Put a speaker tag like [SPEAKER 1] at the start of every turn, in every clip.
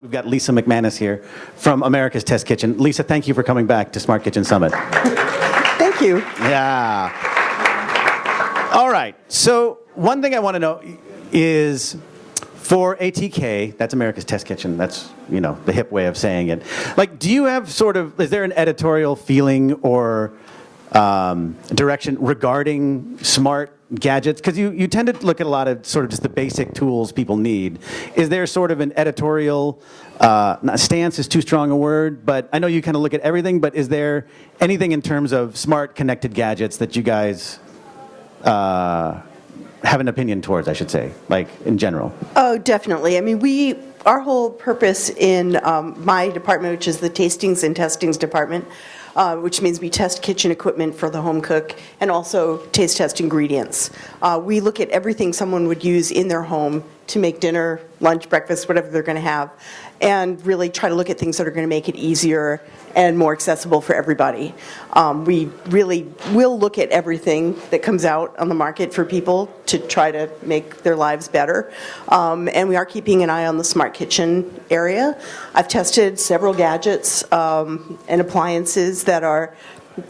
[SPEAKER 1] We've got Lisa McManus here from America's Test Kitchen. Lisa, thank you for coming back to Smart Kitchen Summit.
[SPEAKER 2] Thank you.
[SPEAKER 1] Yeah. All right. So one thing I want to know is for ATK, that's America's Test Kitchen. That's, you know, the hip way of saying it. Like, do you have sort of, is there an editorial feeling or direction regarding smart gadgets? Because you tend to look at a lot of sort of just the basic tools people need. Is there sort of an editorial, not stance is too strong a word, but I know you kind of look at everything, but is there anything in terms of smart connected gadgets that you guys have an opinion towards, I should say, like in general?
[SPEAKER 2] Oh, definitely. I mean, our whole purpose in my department, which is the Tastings and Testings department, which means we test kitchen equipment for the home cook and also taste test ingredients. We look at everything someone would use in their home to make dinner, lunch, breakfast, whatever they're going to have, and really try to look at things that are going to make it easier and more accessible for everybody. We really will look at everything that comes out on the market for people to try to make their lives better. And we are keeping an eye on the smart kitchen area. I've tested several gadgets and appliances that are,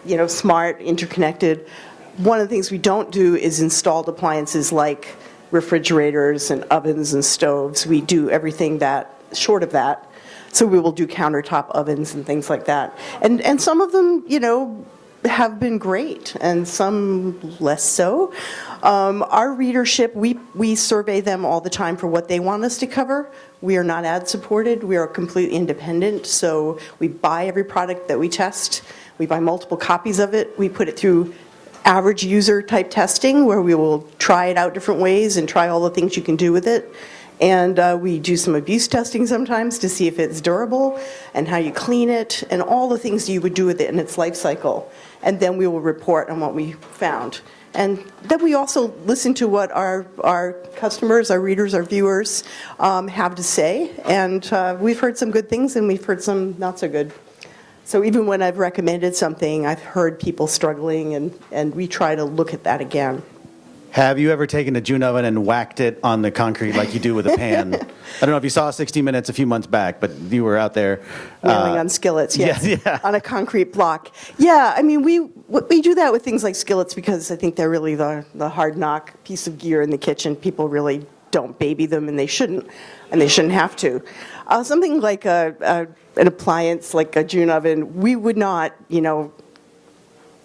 [SPEAKER 2] you know, smart, interconnected. One of the things we don't do is installed appliances like refrigerators and ovens and stoves. We do everything that short of that. So we will do countertop ovens and things like that. And some of them, you know, have been great, and some less so. Our readership, we survey them all the time for what they want us to cover. We are not ad supported. We are completely independent. So we buy every product that we test. We buy multiple copies of it. We put it through average user type testing where we will try it out different ways and try all the things you can do with it. And we do some abuse testing sometimes to see if it's durable and how you clean it and all the things you would do with it in its life cycle. And then we will report on what we found. And then we also listen to what our customers, our readers, our viewers have to say. And we've heard some good things and we've heard some not so good. So even when I've recommended something, I've heard people struggling, and we try to look at that again.
[SPEAKER 1] Have you ever taken a June oven and whacked it on the concrete like you do with a pan? I don't know if you saw 60 Minutes a few months back, but you were out there.
[SPEAKER 2] Nailing on skillets, yes,
[SPEAKER 1] yeah.
[SPEAKER 2] On a concrete block. Yeah, I mean, we do that with things like skillets because I think they're really the hard knock piece of gear in the kitchen. People really don't baby them, and they shouldn't have to. Something like an appliance like a June oven, we would not, you know,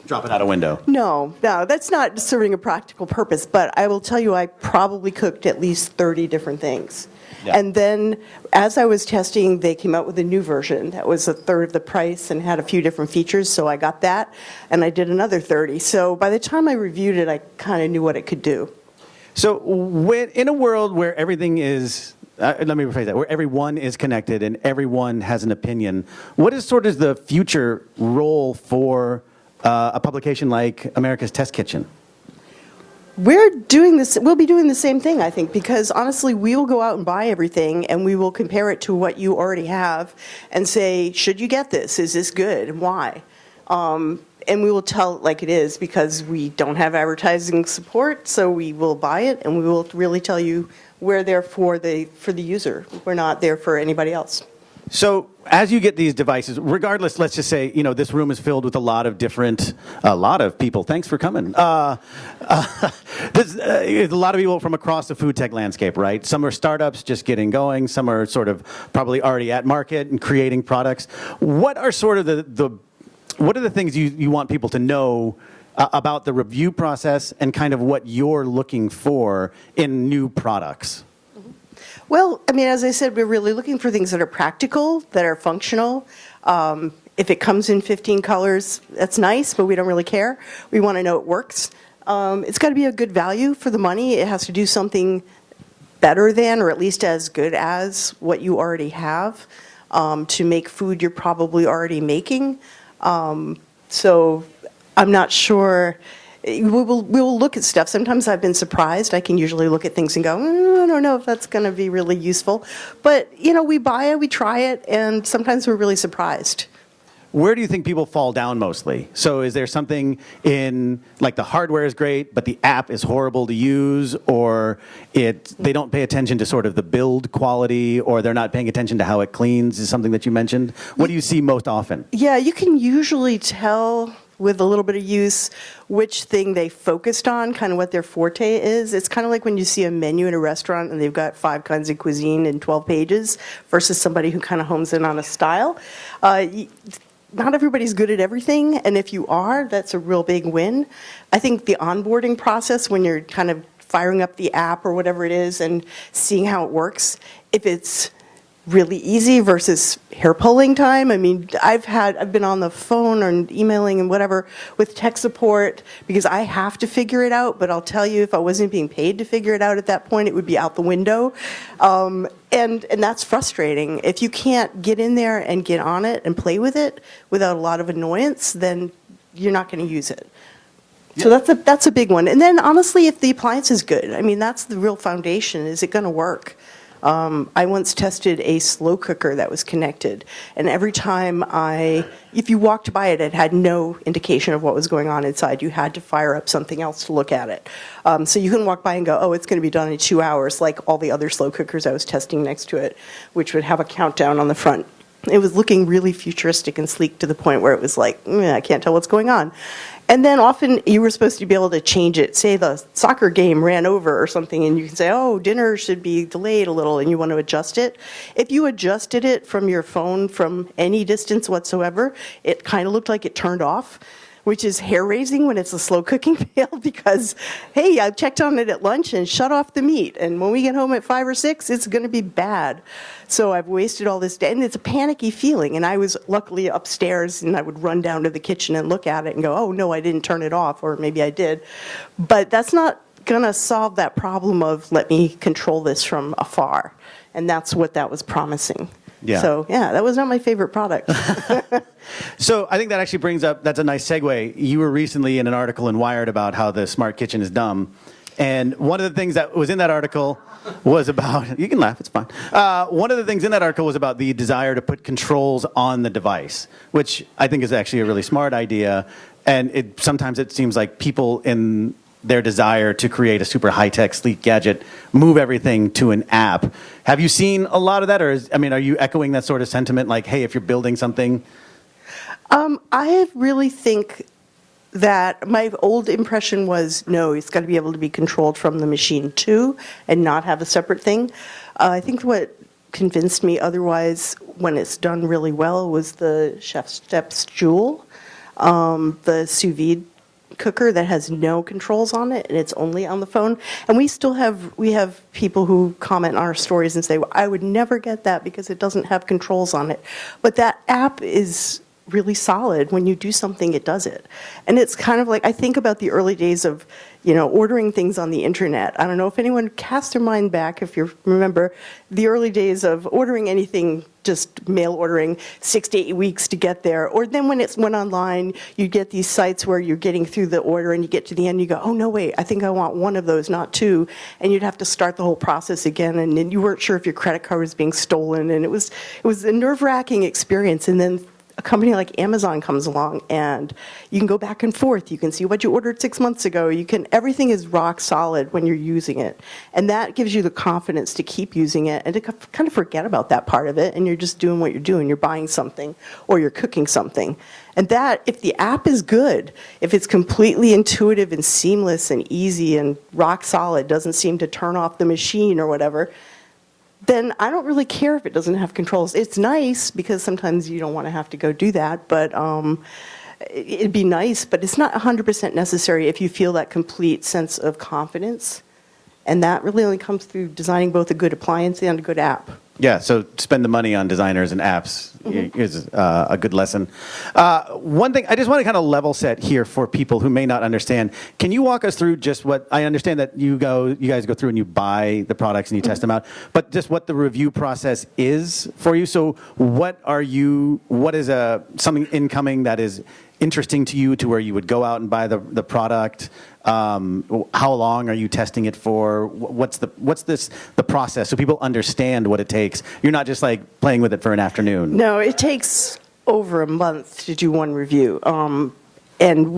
[SPEAKER 1] drop it out a window.
[SPEAKER 2] No, that's not serving a practical purpose, but I will tell you I probably cooked at least 30 different things. Yeah. And then as I was testing, they came out with a new version that was a third of the price and had a few different features, so I got that, and I did another 30. So by the time I reviewed it, I kind of knew what it could do.
[SPEAKER 1] So in a world where everything is, let me rephrase that, where everyone is connected and everyone has an opinion, what is sort of the future role for a publication like America's Test Kitchen?
[SPEAKER 2] We'll be doing the same thing, I think, because honestly, we will go out and buy everything and we will compare it to what you already have and say, should you get this? Is this good? And why? And we will tell it like it is because we don't have advertising support, so we will buy it and we will really tell you we're there for the user. We're not there for anybody else.
[SPEAKER 1] So as you get these devices, regardless, let's just say, you know, this room is filled with a lot of people. Thanks for coming. There's a lot of people from across the food tech landscape, right? Some are startups just getting going. Some are sort of probably already at market and creating products. What are sort of what are the things you want people to know about the review process and kind of what you're looking for in new products?
[SPEAKER 2] Well, I mean, as I said, we're really looking for things that are practical, that are functional. If it comes in 15 colors, that's nice, but we don't really care. We want to know it works. It's got to be a good value for the money. It has to do something better than, or at least as good as, what you already have to make food you're probably already making. So I'm not sure. We will look at stuff. Sometimes I've been surprised. I can usually look at things and go, I don't know if that's going to be really useful. But, you know, we buy it, we try it, and sometimes we're really surprised.
[SPEAKER 1] where do you think people fall down mostly? So is there something in, like, the hardware is great, but the app is horrible to use, or they don't pay attention to sort of the build quality, or they're not paying attention to how it cleans, is something that you mentioned? What do you see most often?
[SPEAKER 2] Yeah, you can usually tell with a little bit of use which thing they focused on, kind of what their forte is. It's kind of like when you see a menu in a restaurant and they've got 5 kinds of cuisine in 12 pages versus somebody who kind of homes in on a style. Not everybody's good at everything, and if you are, that's a real big win. I think the onboarding process, when you're kind of firing up the app or whatever it is and seeing how it works, if it's really easy versus hair pulling time. I mean, I've been on the phone or emailing and whatever with tech support because I have to figure it out, but I'll tell you, if I wasn't being paid to figure it out at that point, it would be out the window. And that's frustrating. If you can't get in there and get on it and play with it without a lot of annoyance, then you're not going to use it. So that's a big one. And then honestly, if the appliance is good, I mean, that's the real foundation. Is it going to work? I once tested a slow cooker that was connected, and every time if you walked by it, it had no indication of what was going on inside. You had to fire up something else to look at it. So you can walk by and go, oh, it's going to be done in 2 hours, like all the other slow cookers I was testing next to it, which would have a countdown on the front. It was looking really futuristic and sleek to the point where it was like, I can't tell what's going on. And then often you were supposed to be able to change it. Say the soccer game ran over or something, and you can say, oh, dinner should be delayed a little, and you want to adjust it. If you adjusted it from your phone from any distance whatsoever, it kind of looked like it turned off, which is hair-raising when it's a slow-cooking pail because, hey, I checked on it at lunch and shut off the meat, and when we get home at 5 or 6, it's going to be bad. So I've wasted all this day, and it's a panicky feeling, and I was luckily upstairs, and I would run down to the kitchen and look at it and go, oh, no, I didn't turn it off, or maybe I did. But that's not going to solve that problem of let me control this from afar, and that's what that was promising.
[SPEAKER 1] Yeah.
[SPEAKER 2] So, yeah, that was not my favorite product.
[SPEAKER 1] So I think that actually brings up, that's a nice segue. You were recently in an article in Wired about how the smart kitchen is dumb. And one of the things that was in that article was about, you can laugh, it's fine. One of the things in that article was about the desire to put controls on the device, which I think is actually a really smart idea. And sometimes it seems like people in their desire to create a super high-tech, sleek gadget move everything to an app. Have you seen a lot of that? Or, are you echoing that sort of sentiment? Like, hey, if you're building something...
[SPEAKER 2] I really think that my old impression was, no, it's got to be able to be controlled from the machine too and not have a separate thing. I think what convinced me otherwise when it's done really well was the Chef Steps Joule, the sous vide cooker that has no controls on it and it's only on the phone. And we have people who comment on our stories and say, well, I would never get that because it doesn't have controls on it. But that app is really solid. When you do something, it does it. And it's kind of like, I think about the early days of, ordering things on the internet. I don't know if anyone cast their mind back, if you remember the early days of ordering anything, just mail ordering 6 to 8 weeks to get there. Or then when it went online, you get these sites where you're getting through the order and you get to the end, you go, oh, no, wait, I think I want one of those, not two. And you'd have to start the whole process again. And then you weren't sure if your credit card was being stolen. And it was a nerve-wracking experience. And then a company like Amazon comes along and you can go back and forth. You can see what you ordered 6 months ago. Everything is rock solid when you're using it. And that gives you the confidence to keep using it and to kind of forget about that part of it. And you're just doing what you're doing. You're buying something or you're cooking something. And that, if the app is good, if it's completely intuitive and seamless and easy and rock solid, doesn't seem to turn off the machine or whatever, then I don't really care if it doesn't have controls. It's nice because sometimes you don't want to have to go do that, but it'd be nice, but it's not 100% necessary if you feel that complete sense of confidence. And that really only comes through designing both a good appliance and a good app.
[SPEAKER 1] Yeah, so spend the money on designers and apps is a good lesson. One thing, I just want to kind of level set here for people who may not understand. Can you walk us through just what, I understand that you guys go through and you buy the products and you test them out, but just what the review process is for you. So what is something incoming that is interesting to you to where you would go out and buy the product? How long are you testing it for? What's the process so people understand what it takes? You're not just like playing with it for an afternoon.
[SPEAKER 2] No, it takes over a month to do one review. And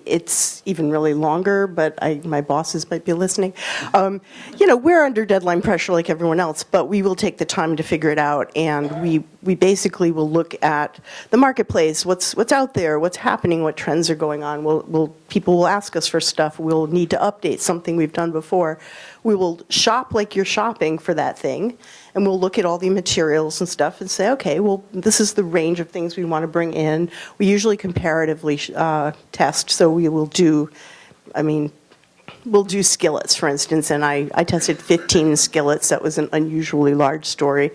[SPEAKER 2] it's even really longer, but my bosses might be listening. We're under deadline pressure like everyone else, but we will take the time to figure it out, and we basically will look at the marketplace, what's out there, what's happening, what trends are going on. People will ask us for stuff. We'll need to update something we've done before. We will shop like you're shopping for that thing, and we'll look at all the materials and stuff and say, okay, well, this is the range of things we want to bring in. We usually comparatively test, so we'll do skillets, for instance, and I tested 15 skillets. That was an unusually large story,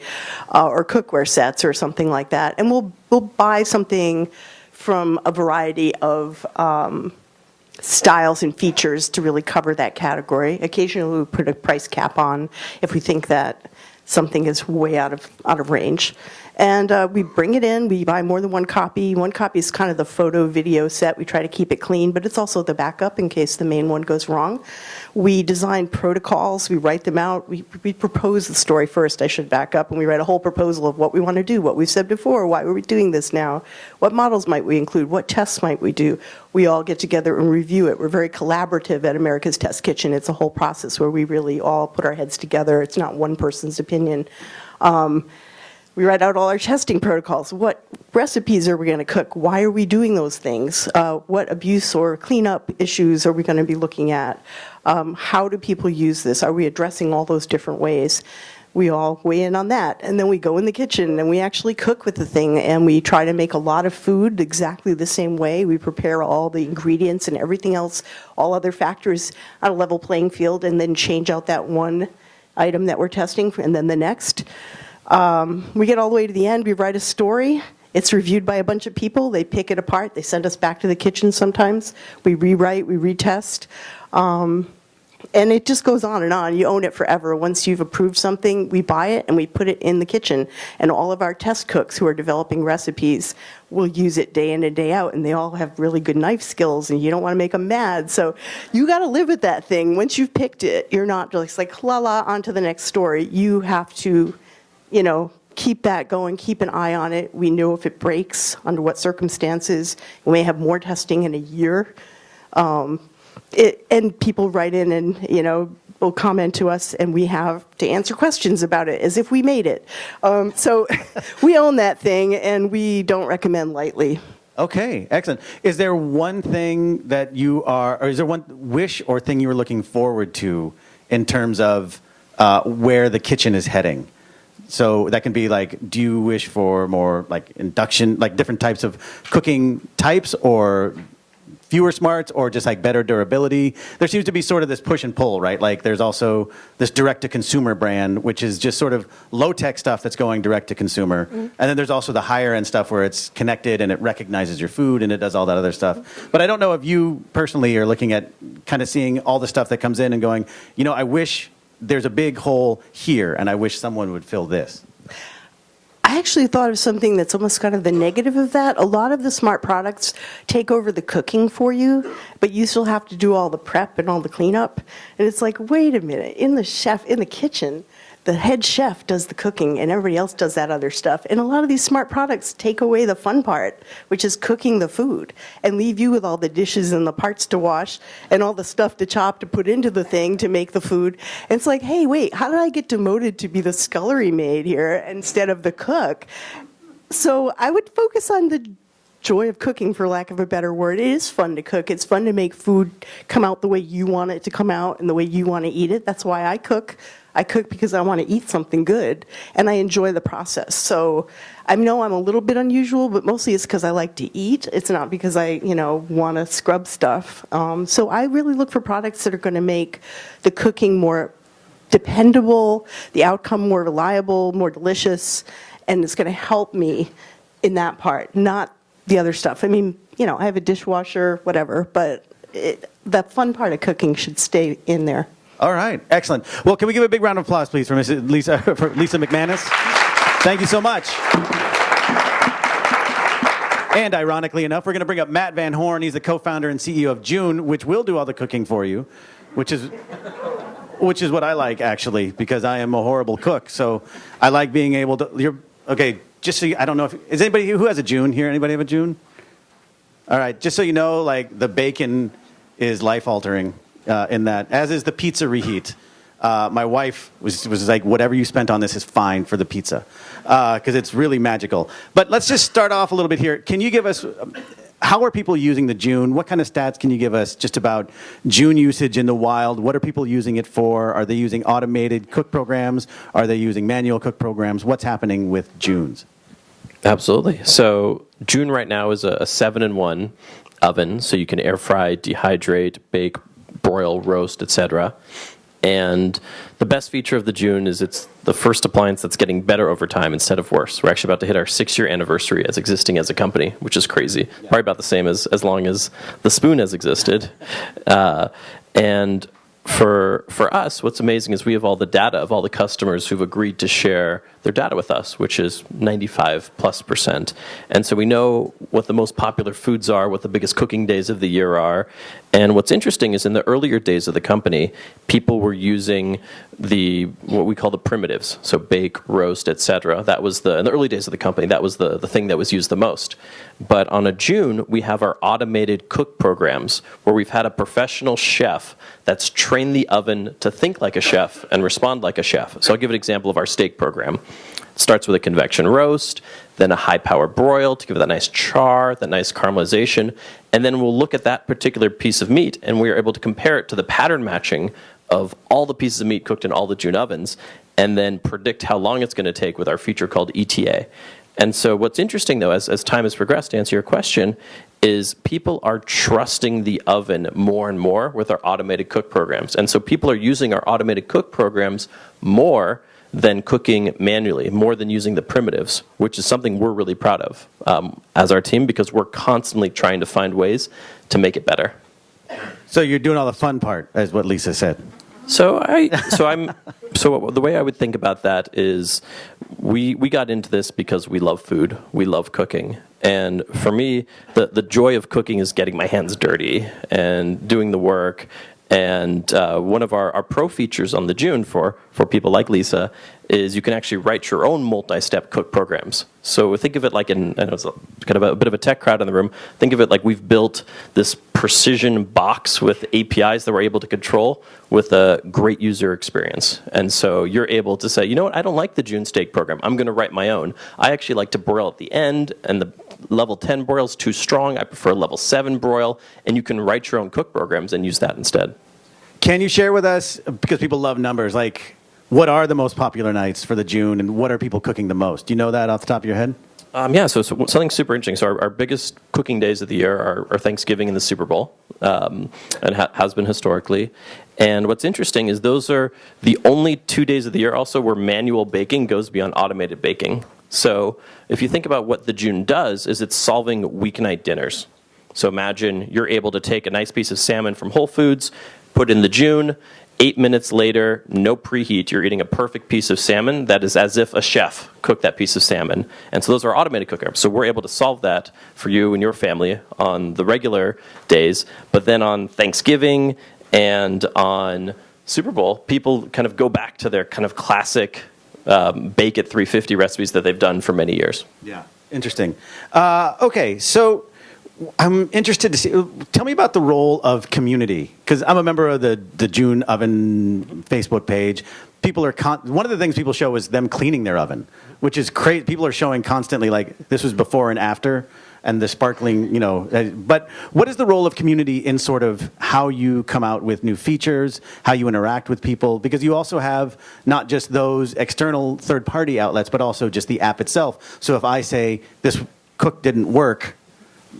[SPEAKER 2] or cookware sets or something like that. And we'll buy something from a variety of styles and features to really cover that category. Occasionally we put a price cap on if we think that something is way out of range. And we bring it in, we buy more than one copy. One copy is kind of the photo video set. We try to keep it clean, but it's also the backup in case the main one goes wrong. We design protocols, we write them out. We propose the story first, I should back up, and we write a whole proposal of what we want to do, what we've said before, why are we doing this now, what models might we include, what tests might we do. We all get together and review it. We're very collaborative at America's Test Kitchen. It's a whole process where we really all put our heads together. It's not one person's opinion. We write out all our testing protocols. What recipes are we going to cook? Why are we doing those things? What abuse or cleanup issues are we going to be looking at? How do people use this? Are we addressing all those different ways? We all weigh in on that. And then we go in the kitchen and we actually cook with the thing, and we try to make a lot of food exactly the same way. We prepare all the ingredients and everything else, all other factors on a level playing field, and then change out that one item that we're testing and then the next. We get all the way to the end, we write a story, it's reviewed by a bunch of people, they pick it apart, they send us back to the kitchen sometimes, we rewrite, we retest, and it just goes on and on. You own it forever. Once you've approved something, we buy it and we put it in the kitchen, and all of our test cooks who are developing recipes will use it day in and day out, and they all have really good knife skills, and you don't want to make them mad, so you got to live with that thing. Once you've picked it, you're not just like, la la, on to the next story. You have to keep that going, keep an eye on it. We know if it breaks, under what circumstances. We may have more testing in a year. And people write in and, will comment to us, and we have to answer questions about it as if we made it. So we own that thing, and we don't recommend lightly.
[SPEAKER 1] Okay, excellent. Is there one thing that or is there one wish or thing you were looking forward to in terms of where the kitchen is heading? So that can be like, do you wish for more like induction, like different types of cooking types, or fewer smarts, or just like better durability? There seems to be sort of this push and pull, right? Like there's also this direct-to-consumer brand, which is just sort of low-tech stuff that's going direct-to-consumer. Mm-hmm. And then there's also the higher-end stuff where it's connected and it recognizes your food and it does all that other stuff. Mm-hmm. But I don't know if you personally are looking at kind of seeing all the stuff that comes in and going, I wish there's a big hole here, and I wish someone would fill this.
[SPEAKER 2] I actually thought of something that's almost kind of the negative of that. A lot of the smart products take over the cooking for you, but you still have to do all the prep and all the cleanup. And it's like, wait a minute, in the kitchen, the head chef does the cooking and everybody else does that other stuff. And a lot of these smart products take away the fun part, which is cooking the food, and leave you with all the dishes and the parts to wash and all the stuff to chop to put into the thing to make the food. And it's like, hey, wait, how did I get demoted to be the scullery maid here instead of the cook? So I would focus on the joy of cooking, for lack of a better word. It is fun to cook. It's fun to make food come out the way you want it to come out and the way you want to eat it. That's why I cook. I cook because I want to eat something good, and I enjoy the process. So I know I'm a little bit unusual, but mostly it's because I like to eat. It's not because I, want to scrub stuff. So I really look for products that are going to make the cooking more dependable, the outcome more reliable, more delicious, and it's going to help me in that part, not the other stuff. I mean, I have a dishwasher, whatever, but the fun part of cooking should stay in there.
[SPEAKER 1] All right, excellent. Well, can we give a big round of applause, please, for Lisa McManus? Thank you so much. And ironically enough, we're going to bring up Matt Van Horn. He's the co-founder and CEO of June, which will do all the cooking for you, which is what I like, actually, because I am a horrible cook. So I like being able to... Okay, just so I don't know if is anybody who has a June here. Anybody have a June? All right, just so you know, like the bacon is life altering in that, as is the pizza reheat. My wife was like, whatever you spent on this is fine for the pizza, because it's really magical. But let's just start off a little bit here. Can you give us, how are people using the June? What kind of stats can you give us just about June usage in the wild? What are people using it for? Are they using automated cook programs? Are they using manual cook programs? What's happening with Junes?
[SPEAKER 3] Absolutely. So June right now is a 7-in-1 oven, so you can air fry, dehydrate, bake, broil, roast, etc. And the best feature of the June is it's the first appliance that's getting better over time instead of worse. We're actually about to hit our 6-year anniversary as existing as a company, which is crazy. Yeah. Probably about the same as long as the spoon has existed. And for us, what's amazing is we have all the data of all the customers who've agreed to share their data with us, which is 95+%. And so we know what the most popular foods are, what the biggest cooking days of the year are. And what's interesting is in the earlier days of the company, people were using what we call the primitives, so bake, roast, etc. That was in the early days of the company, that was the thing that was used the most. But on a June, we have our automated cook programs where we've had a professional chef that's trained the oven to think like a chef and respond like a chef. So I'll give an example of our steak program. It starts with a convection roast, then a high-power broil to give it that nice char, that nice caramelization, and then we'll look at that particular piece of meat, and we are able to compare it to the pattern matching of all the pieces of meat cooked in all the June ovens, and then predict how long it's going to take with our feature called ETA. And so what's interesting, though, as time has progressed, to answer your question, is people are trusting the oven more and more with our automated cook programs. And so people are using our automated cook programs more than cooking manually, more than using the primitives, which is something we're really proud of as our team, because we're constantly trying to find ways to make it better.
[SPEAKER 1] So you're doing all the fun part, as what Lisa said.
[SPEAKER 3] So the way I would think about that is we got into this because we love food, we love cooking. And for me, the joy of cooking is getting my hands dirty and doing the work. And one of our pro features on the June for people like Lisa is you can actually write your own multi-step cook programs. So think of it like I know it's kind of a bit of a tech crowd in the room. Think of it like we've built this precision box with APIs that we're able to control with a great user experience. And so you're able to say, you know what, I don't like the June steak program. I'm going to write my own. I actually like to broil at the end, and the level 10 broil is too strong. I prefer level 7 broil. And you can write your own cook programs and use that instead.
[SPEAKER 1] Can you share with us, because people love numbers, like what are the most popular nights for the June, and what are people cooking the most? Do you know that off the top of your head?
[SPEAKER 3] Yeah, so something super interesting. So our biggest cooking days of the year are Thanksgiving and the Super Bowl, and has been historically. And what's interesting is those are the only 2 days of the year also where manual baking goes beyond automated baking. So if you think about what the June does, is it's solving weeknight dinners. So imagine you're able to take a nice piece of salmon from Whole Foods, put in the June, 8 minutes later, no preheat, you're eating a perfect piece of salmon that is as if a chef cooked that piece of salmon. And so those are automated cookers. So we're able to solve that for you and your family on the regular days. But then on Thanksgiving and on Super Bowl, people kind of go back to their kind of classic bake at 350 recipes that they've done for many years.
[SPEAKER 1] Yeah, interesting. Okay, so I'm interested to see. Tell me about the role of community, because I'm a member of the June Oven Facebook page. People are one of the things people show is them cleaning their oven, which is crazy. People are showing constantly like this was before and after, and the sparkling. But what is the role of community in sort of how you come out with new features, how you interact with people? Because you also have not just those external third-party outlets, but also just the app itself. So if I say this cook didn't work,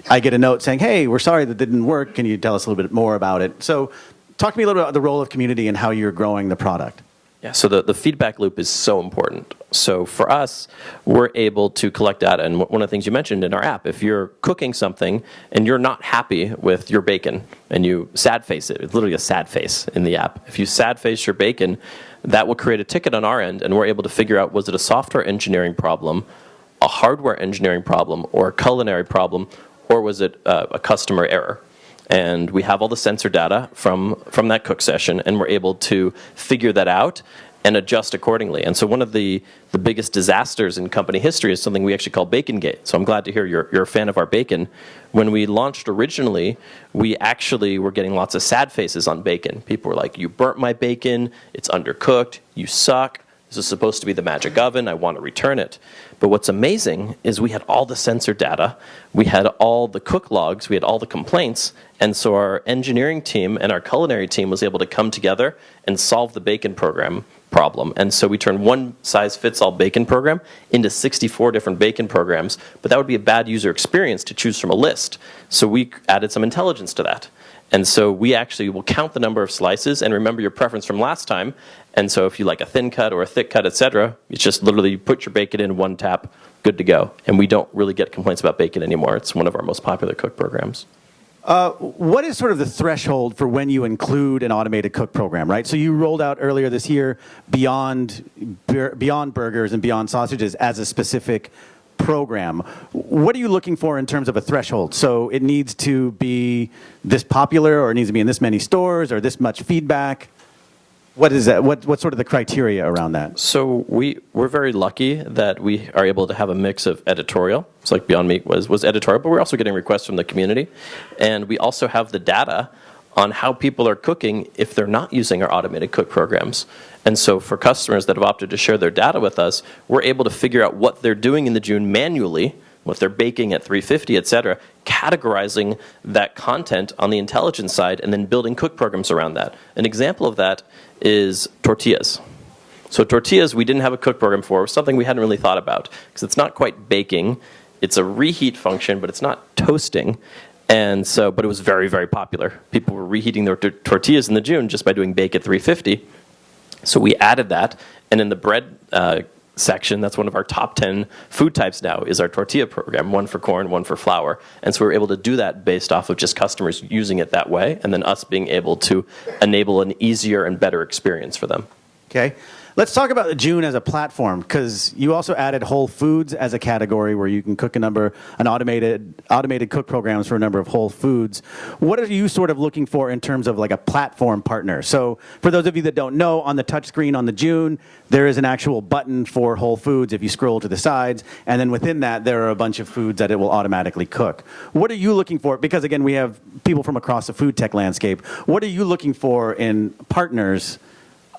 [SPEAKER 1] I get a note saying, hey, we're sorry that didn't work. Can you tell us a little bit more about it? So talk to me a little bit about the role of community and how you're growing the product.
[SPEAKER 3] Yeah, so the feedback loop is so important. So for us, we're able to collect data. And one of the things you mentioned in our app, if you're cooking something and you're not happy with your bacon and you sad face it, it's literally a sad face in the app. If you sad face your bacon, that will create a ticket on our end, and we're able to figure out, was it a software engineering problem, a hardware engineering problem, or a culinary problem, or was it a customer error? And we have all the sensor data from that cook session, and we're able to figure that out and adjust accordingly. And so one of the biggest disasters in company history is something we actually call Bacongate. So I'm glad to hear you're a fan of our bacon. When we launched originally, we actually were getting lots of sad faces on bacon. People were like, you burnt my bacon, it's undercooked, you suck, this is supposed to be the magic oven, I want to return it. But what's amazing is we had all the sensor data, we had all the cook logs, we had all the complaints, and so our engineering team and our culinary team was able to come together and solve the bacon problem. And so we turned one size fits all bacon program into 64 different bacon programs, but that would be a bad user experience to choose from a list. So we added some intelligence to that. And so we actually will count the number of slices and remember your preference from last time. And so if you like a thin cut or a thick cut, etc., it's just literally you put your bacon in one tap, good to go. And we don't really get complaints about bacon anymore. It's one of our most popular cook programs.
[SPEAKER 1] What is sort of the threshold for when you include an automated cook program, right? So you rolled out earlier this year Beyond Burgers and Beyond Sausages as a specific program. What are you looking for in terms of a threshold? So it needs to be this popular, or it needs to be in this many stores, or this much feedback? What is that? What's sort of the criteria around that?
[SPEAKER 3] So we're very lucky that we are able to have a mix of editorial. It's like Beyond Meat was editorial, but we're also getting requests from the community. And we also have the data on how people are cooking if they're not using our automated cook programs. And so for customers that have opted to share their data with us, we're able to figure out what they're doing in the June manually, what they're baking at 350, et cetera, categorizing that content on the intelligence side, and then building cook programs around that. An example of that is tortillas. So tortillas, we didn't have a cook program for, something we hadn't really thought about, because it's not quite baking. It's a reheat function, but it's not toasting. And so, but it was very, very popular. People were reheating their tortillas in the June just by doing bake at 350. So we added that, and in the bread section, that's one of our top 10 food types now, is our tortilla program, one for corn, one for flour. And so we were able to do that based off of just customers using it that way, and then us being able to enable an easier and better experience for them.
[SPEAKER 1] Okay. Let's talk about the June as a platform, because you also added Whole Foods as a category where you can cook an automated cook programs for a number of whole foods. What are you sort of looking for in terms of like a platform partner? So for those of you that don't know, on the touch screen on the June, there is an actual button for Whole Foods if you scroll to the sides, and then within that there are a bunch of foods that it will automatically cook. What are you looking for? Because again, we have people from across the food tech landscape. What are you looking for in partners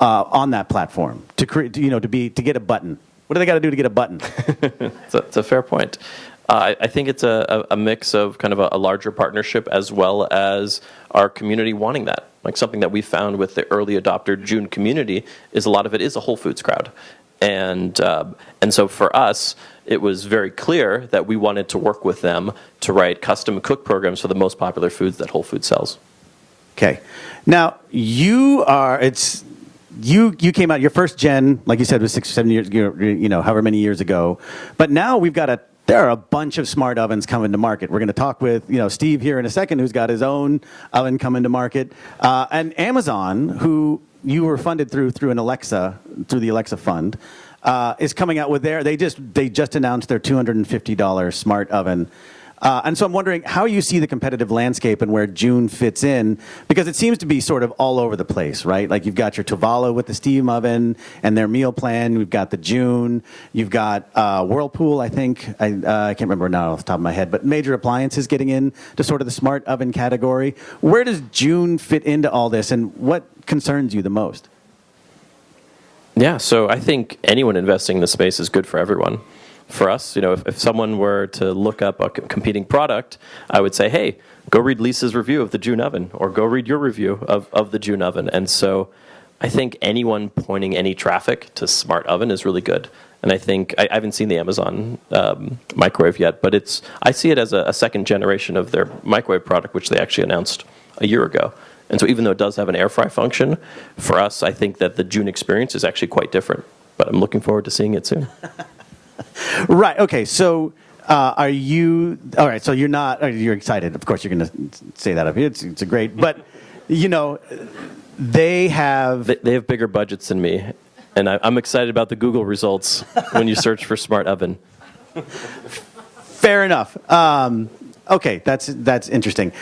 [SPEAKER 1] on that platform to get a button? What do they got to do to get a button?
[SPEAKER 3] It's a fair point. I think it's a mix of kind of a larger partnership as well as our community wanting that. Like something that we found with the early adopter June community is a lot of it is a Whole Foods crowd. And so for us, it was very clear that we wanted to work with them to write custom cook programs for the most popular foods that Whole Foods sells.
[SPEAKER 1] Okay. Now, you came out, your first gen, like you said, was 6 or 7 years, however many years ago. But now there are a bunch of smart ovens coming to market. We're going to talk with, Steve here in a second, who's got his own oven coming to market. And Amazon, who you were funded through the Alexa fund, is coming out with they just announced their $250 smart oven. And so I'm wondering how you see the competitive landscape and where June fits in, because it seems to be sort of all over the place, right? Like you've got your Tuvalu with the steam oven and their meal plan. We've got the June. You've got Whirlpool, I think. I can't remember now off the top of my head, but major appliances getting in to sort of the smart oven category. Where does June fit into all this, and what concerns you the most?
[SPEAKER 3] Yeah, so I think anyone investing in the space is good for everyone. For us, if someone were to look up a competing product, I would say, hey, go read Lisa's review of the June oven, or go read your review of the June oven. And so I think anyone pointing any traffic to smart oven is really good. And I think, I haven't seen the Amazon microwave yet, but I see it as a second generation of their microwave product, which they actually announced a year ago. And so even though it does have an air fry function, for us, I think that the June experience is actually quite different. But I'm looking forward to seeing it soon.
[SPEAKER 1] Right. Okay. So, are you all right? So you're excited. Of course, you're going to say that up here. It's a great, but they have
[SPEAKER 3] bigger budgets than me, and I'm excited about the Google results when you search for smart oven.
[SPEAKER 1] Fair enough. Okay, that's interesting.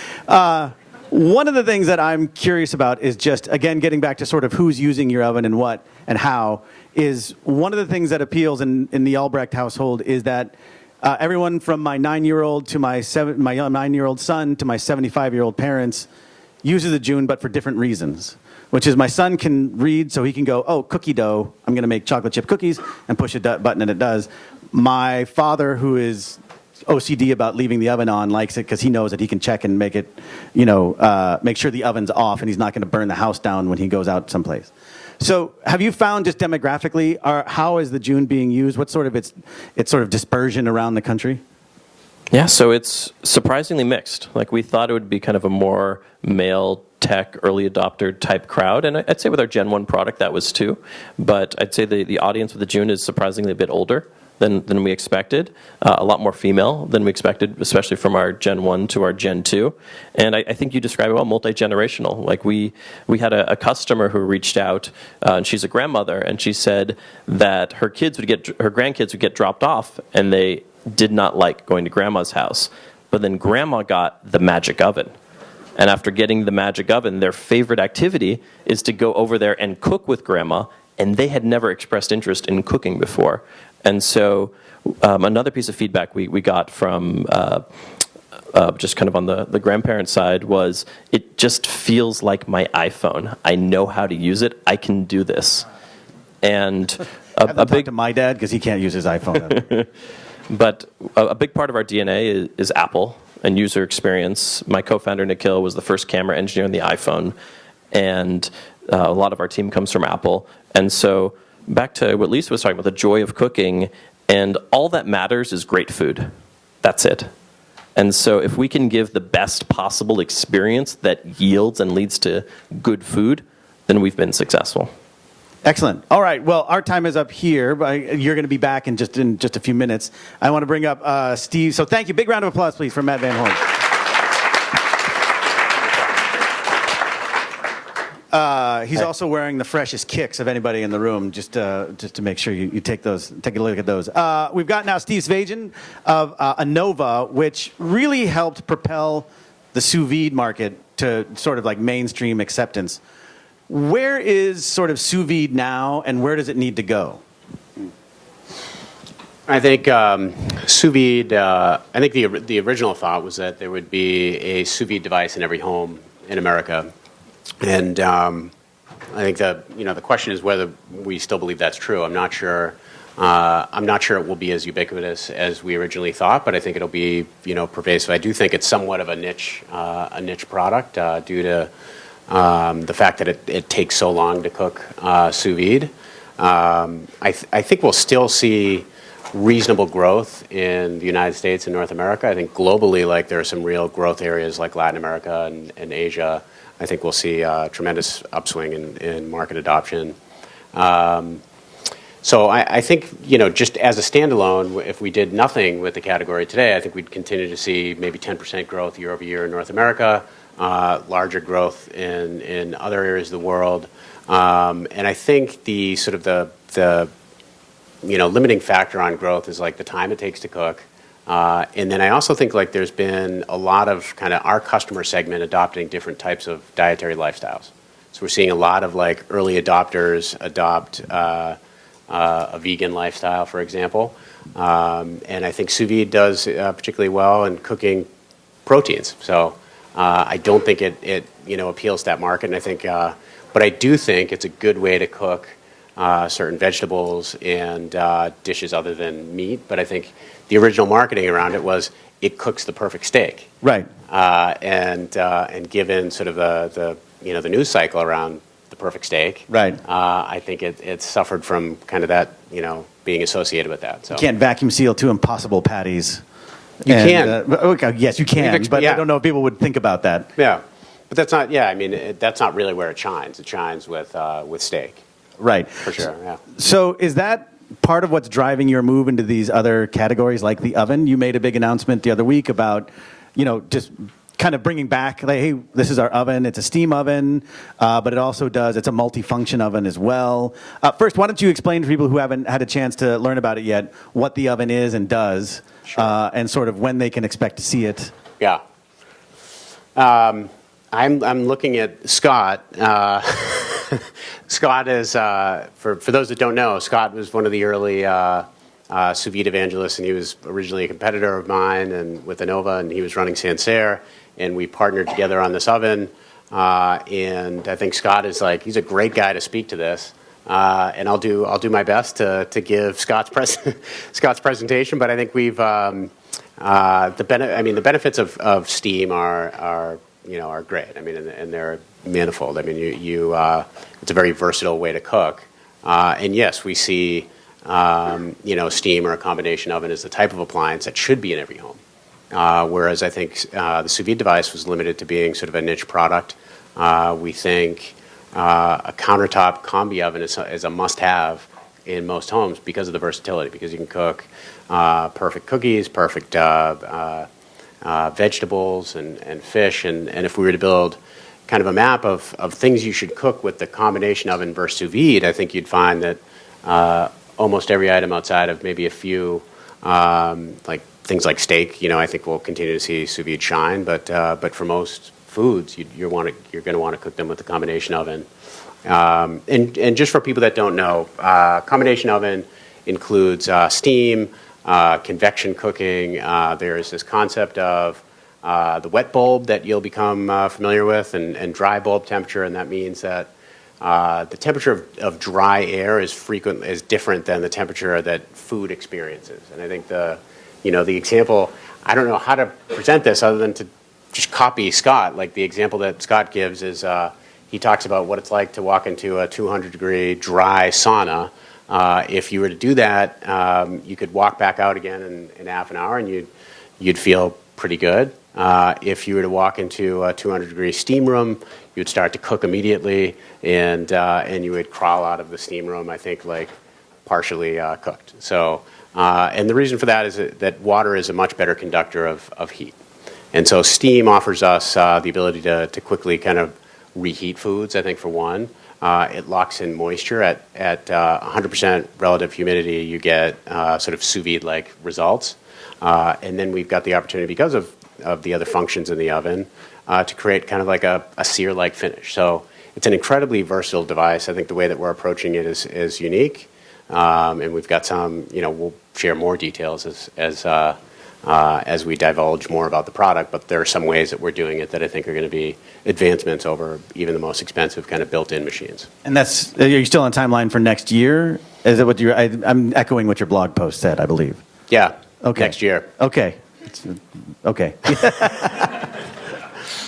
[SPEAKER 1] One of the things that I'm curious about is just, again, getting back to sort of who's using your oven and what and how, is one of the things that appeals in the Albrecht household is that everyone from my 9-year-old to my 9-year-old son to my 75-year-old parents uses a Joon, but for different reasons. Which is my son can read, so he can go, oh, cookie dough, I'm going to make chocolate chip cookies, and push a button and it does. My father, who is OCD about leaving the oven on, likes it because he knows that he can check and make it, make sure the oven's off and he's not going to burn the house down when he goes out someplace. So have you found just demographically, how is the Joon being used? What's sort of its sort of dispersion around the country?
[SPEAKER 3] Yeah, so it's surprisingly mixed. Like, we thought it would be kind of a more male tech early adopter type crowd, and I'd say with our Gen 1 product that was too, but I'd say the audience with the Joon is surprisingly a bit older than we expected, a lot more female than we expected, especially from our Gen 1 to our Gen 2, and I think you describe it well, multi-generational. Like, we had a customer who reached out, and she's a grandmother, and she said that her grandkids would get dropped off, and they did not like going to grandma's house, but then grandma got the magic oven. And after getting the magic oven, their favorite activity is to go over there and cook with grandma, and they had never expressed interest in cooking before. And so another piece of feedback we got from just kind of on the grandparent side was, it just feels like my iPhone. I know how to use it. I can do this. And
[SPEAKER 1] a big to my dad because he can't use his iPhone.
[SPEAKER 3] But a big part of our DNA is Apple and user experience. My co-founder, Nikhil, was the first camera engineer on the iPhone, and a lot of our team comes from Apple. And so back to what Lisa was talking about, the joy of cooking, and all that matters is great food. That's it. And so if we can give the best possible experience that yields and leads to good food, then we've been successful.
[SPEAKER 1] Excellent. All right. Well, our time is up here, but you're going to be back in just a few minutes. I want to bring up Steve. So thank you. Big round of applause, please, for Matt Van Horn. He's also wearing the freshest kicks of anybody in the room, just to make sure you take a look at those. We've got now Steve Svajian of Anova, which really helped propel the sous vide market to sort of like mainstream acceptance. Where is sous vide now, and where does it need to go?
[SPEAKER 4] I think sous vide. I think the original thought was that there would be a sous vide device in every home in America, and I think the question is whether we still believe that's true. I'm not sure. I'm not sure it will be as ubiquitous as we originally thought, but I think it'll be pervasive. I do think it's somewhat of a niche product due to the fact that it takes so long to cook sous vide. I think we'll still see reasonable growth in the United States and North America. I think globally, there are some real growth areas like Latin America and Asia. I think we'll see a tremendous upswing in market adoption. So I think, just as a standalone, if we did nothing with the category today, I think we'd continue to see maybe 10% growth year over year in North America. Larger growth in other areas of the world, and I think the limiting factor on growth is the time it takes to cook, and then I also think there's been a lot of kind of our customer segment adopting different types of dietary lifestyles. So we're seeing a lot of early adopters adopt a vegan lifestyle, for example, and I think sous vide does particularly well in cooking proteins. So. I don't think it appeals to that market, and I think, but I do think it's a good way to cook certain vegetables and dishes other than meat. But I think the original marketing around it was it cooks the perfect steak,
[SPEAKER 1] right?
[SPEAKER 4] And given sort of the news cycle around the perfect steak,
[SPEAKER 1] right?
[SPEAKER 4] I think it suffered from kind of that being associated with that. So
[SPEAKER 1] you can't vacuum seal 2 Impossible patties.
[SPEAKER 4] You can.
[SPEAKER 1] Okay, yes, you can, but I don't know if people would think about that.
[SPEAKER 4] Yeah, but that's not. Yeah, I mean, that's not really where it shines. It shines with steak.
[SPEAKER 1] Right.
[SPEAKER 4] For sure. Yeah.
[SPEAKER 1] So is that part of what's driving your move into these other categories, like the oven? You made a big announcement the other week about, just kind of bringing back, hey, this is our oven. It's a steam oven, but it also it's a multifunction oven as well. First, why don't you explain to people who haven't had a chance to learn about it yet what the oven is and does, sure. And sort of when they can expect to see it.
[SPEAKER 4] Yeah. I'm looking at Scott. Scott is, for those that don't know, Scott was one of the early sous vide evangelists, and he was originally a competitor of mine and with Anova, and he was running Sancerre, and we partnered together on this oven. And I think Scott is he's a great guy to speak to this. And I'll do my best to give Scott's presentation. But I think we've the benefits of steam are great. I mean, and they're manifold. I mean, it's a very versatile way to cook. And yes, we see steam or a combination oven as the type of appliance that should be in every home. Whereas I think the sous vide device was limited to being sort of a niche product. We think a countertop combi oven is a must-have in most homes because of the versatility, because you can cook perfect cookies, perfect vegetables and fish. And if we were to build kind of a map of things you should cook with the combination oven versus sous vide, I think you'd find that almost every item outside of maybe a few, things like steak, I think we'll continue to see sous vide shine. But for most foods, you're going to want to cook them with the combination oven. And just for people that don't know, combination oven includes steam, convection cooking. There's this concept of the wet bulb that you'll become familiar with, and dry bulb temperature, and that means that the temperature of dry air is different than the temperature that food experiences. And I think the example, I don't know how to present this other than to just copy Scott. Like the example that Scott gives is he talks about what it's like to walk into a 200-degree dry sauna. If you were to do that, you could walk back out again in half an hour, and you'd feel pretty good. If you were to walk into a 200-degree steam room, you'd start to cook immediately, and you would crawl out of the steam room, I think, partially cooked. So, and the reason for that is that water is a much better conductor of heat. And so steam offers us the ability to quickly kind of reheat foods, I think, for one. It locks in moisture at 100% relative humidity. You get sort of sous vide-like results. And then we've got the opportunity, because of the other functions in the oven, to create kind of like a sear-like finish. So it's an incredibly versatile device. I think the way that we're approaching it is unique. And we've got some, we'll share more details as we divulge more about the product, but there are some ways that we're doing it that I think are going to be advancements over even the most expensive kind of built-in machines. And
[SPEAKER 1] are you still on timeline for next year? Is that what I'm echoing what your blog post said, I believe.
[SPEAKER 4] Yeah.
[SPEAKER 1] Okay.
[SPEAKER 4] Next year.
[SPEAKER 1] Okay. Okay.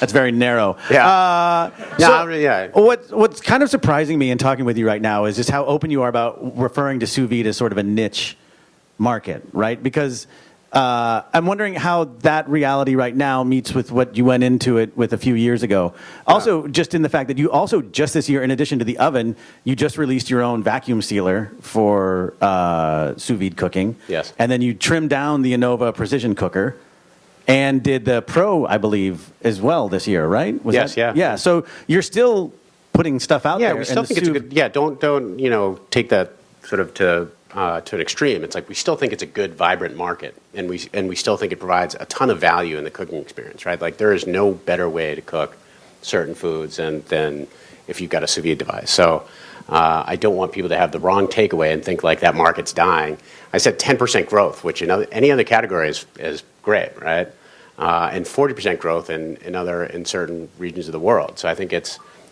[SPEAKER 1] That's very narrow.
[SPEAKER 4] Yeah.
[SPEAKER 1] Yeah. What's kind of surprising me in talking with you right now is just how open you are about referring to sous vide as sort of a niche market, right? Because I'm wondering how that reality right now meets with what you went into it with a few years ago. Also, just in the fact that you also, just this year, in addition to the oven, you just released your own vacuum sealer for sous vide cooking.
[SPEAKER 4] Yes.
[SPEAKER 1] And then you trimmed down the Anova precision cooker and did the Pro, I believe, as well this year, right?
[SPEAKER 4] Yes, yeah.
[SPEAKER 1] Yeah, so you're still putting stuff out there.
[SPEAKER 4] Yeah, we still think it's a good, don't take that sort of to an extreme. It's like we still think it's a good, vibrant market, and we still think it provides a ton of value in the cooking experience, right? Like there is no better way to cook certain foods than if you've got a sous vide device. So I don't want people to have the wrong takeaway and think like that market's dying. I said 10% growth, which in any other category is great, right? And 40% growth in certain regions of the world. So I think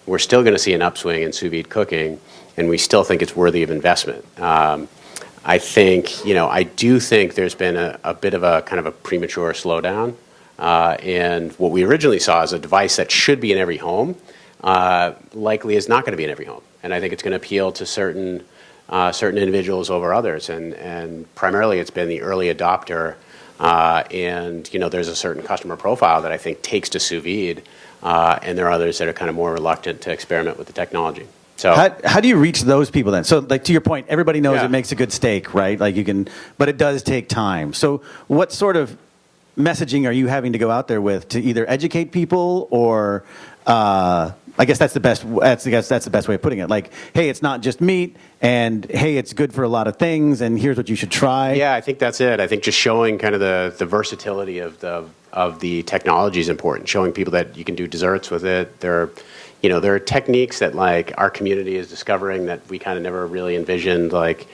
[SPEAKER 4] we're still going to see an upswing in sous vide cooking, and we still think it's worthy of investment. I do think there's been a bit of a kind of a premature slowdown. And what we originally saw as a device that should be in every home likely is not going to be in every home. And I think it's going to appeal to certain individuals over others. And primarily it's been the early adopter. And there's a certain customer profile that I think takes to sous vide. And there are others that are kind of more reluctant to experiment with the technology. So
[SPEAKER 1] how do you reach those people then? So to your point, everybody knows it makes a good steak, right? But it does take time. So what sort of messaging are you having to go out there with to either educate people or, I guess that's the best way of putting it. Like, hey, it's not just meat, and hey, it's good for a lot of things, and here's what you should try.
[SPEAKER 4] Yeah, I think that's it. I think just showing kind of the versatility of of the technology is important. Showing people that you can do desserts with it. There are techniques that like our community is discovering that we kind of never really envisioned, like